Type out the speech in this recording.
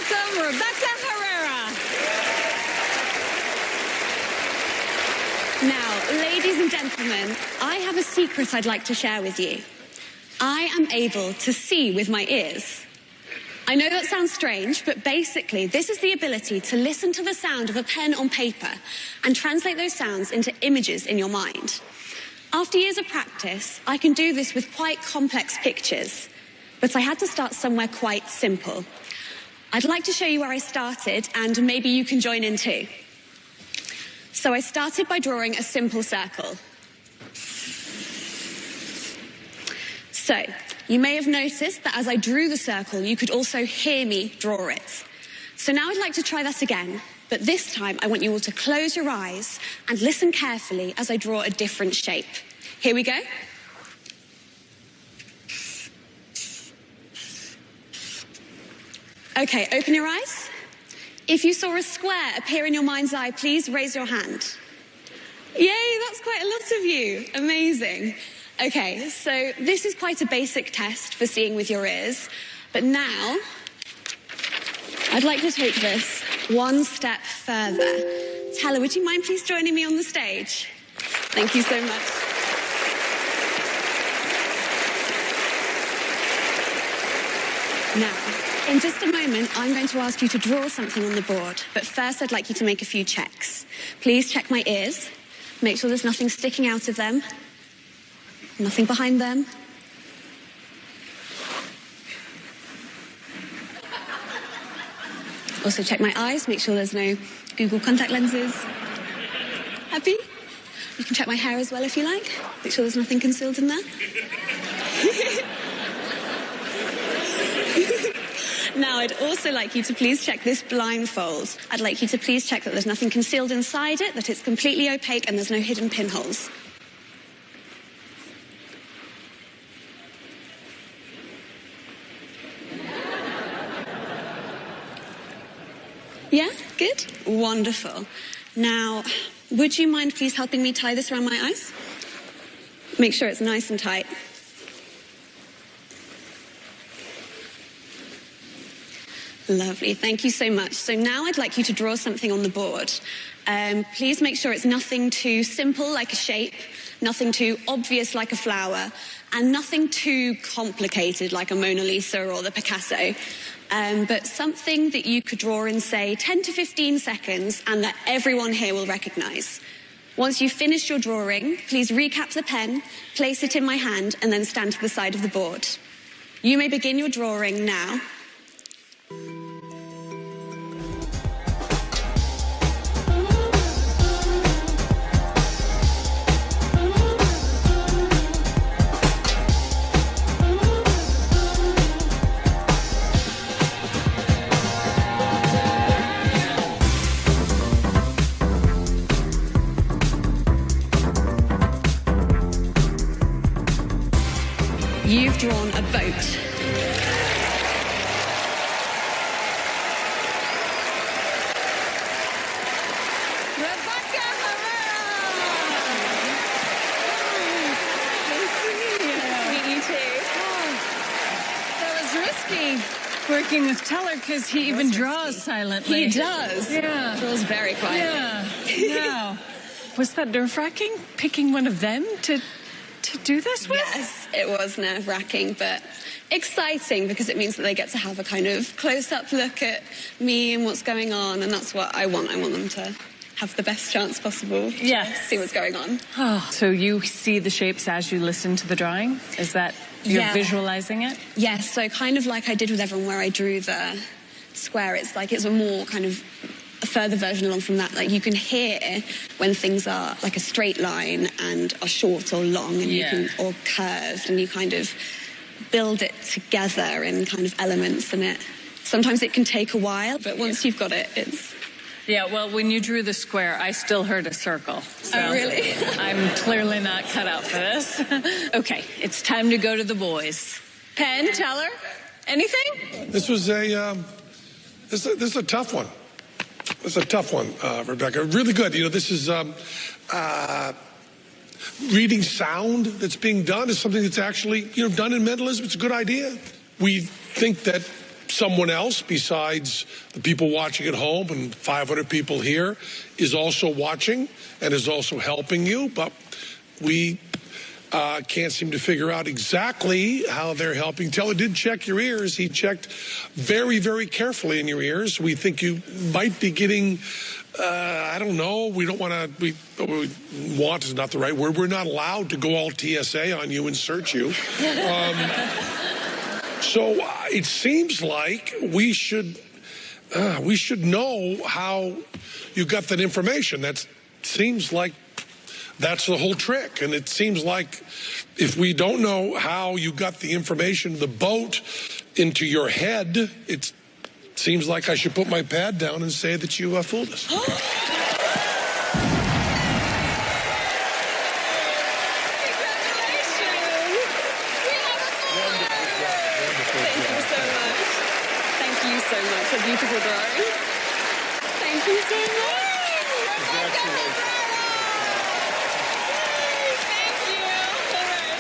welcome Rebecca Herrera. Now, ladies and gentlemen, I have a secret I'd like to share with you. I am able to see with my ears. I know that sounds strange, but basically, this is the ability to listen to the sound of a pen on paper and translate those sounds into images in your mind. After years of practice, I can do this with quite complex pictures, but I had to start somewhere quite simple. I'd like to show you where I started, and maybe you can join in too. So I started by drawing a simple circle. So, you may have noticed that as I drew the circle, you could also hear me draw it. So now I'd like to try that again, but this time I want you all to close your eyes and listen carefully as I draw a different shape. Here we go. Okay, open your eyes. If you saw a square appear in your mind's eye, please raise your hand. Yay, that's quite a lot of you. Amazing. Okay, so this is quite a basic test for seeing with your ears, but now I'd like to take this one step further. Tella, would you mind please joining me on the stage? Thank you so much. Now, in just a moment, I'm going to ask you to draw something on the board, but first I'd like you to make a few checks. Please check my ears. Make sure there's nothing sticking out of them. Nothing behind them. Also check my eyes, make sure there's no Google contact lenses. Happy? You can check my hair as well if you like. Make sure there's nothing concealed in there. Now, I'd also like you to please check this blindfold. I'd like you to please check that there's nothing concealed inside it, that it's completely opaque and there's no hidden pinholes. Yeah, good. Wonderful. Now, would you mind please helping me tie this around my eyes? Make sure it's nice and tight. Lovely, thank you so much. So now I'd like you to draw something on the board. Please make sure it's nothing too simple like a shape, nothing too obvious like a flower, and nothing too complicated like a Mona Lisa or the Picasso. But something that you could draw in, say, 10 to 15 seconds and that everyone here will recognize. Once you've finished your drawing, please recap the pen, place it in my hand, and then stand to the side of the board. You may begin your drawing now. You've drawn a boat. Rebecca Herrera! Nice to meet you too. That was risky, working with Teller, because he even draws silently. He does. Yeah. Draws very quietly. Yeah. Wow. Was that nerve-wracking, picking one of them to do this with? Yes, it was nerve-wracking, but exciting because it means that they get to have a kind of close-up look at me and what's going on, and that's what I want. I want them to have the best chance possible to see what's going on. Oh, so you see the shapes as you listen to the drawing? Is that you're visualizing it? Yes, so kind of like I did with everyone where I drew the square. It's like it's a more kind of a further version along from that. Like you can hear when things are like a straight line and are short or long and you can, or curved, and you kind of build it together in kind of elements, and sometimes it can take a while, but once you've got it, it's... Yeah, well, when you drew the square, I still heard a circle. So oh, really? I'm clearly not cut out for this. Okay, it's time to go to the boys. Penn, Teller, anything? This was this is a tough one. It's a tough one, Rebecca. Really good. You know, this is reading sound that's being done is something that's actually, done in mentalism. It's a good idea. We think that someone else besides the people watching at home and 500 people here is also watching and is also helping you. But we can't seem to figure out exactly how they're helping. Teller did check your ears. He checked very, very carefully in your ears. We think you might be getting, I don't know, we don't want to, want is not the right word. We're not allowed to go all TSA on you and search you. So it seems like we should know how you got that information. That seems like that's the whole trick. And it seems like if we don't know how you got the information, the boat into your head, it seems like I should put my pad down and say that you fooled us. Thank you so much. A beautiful drawing. Thank you so much. Congratulations.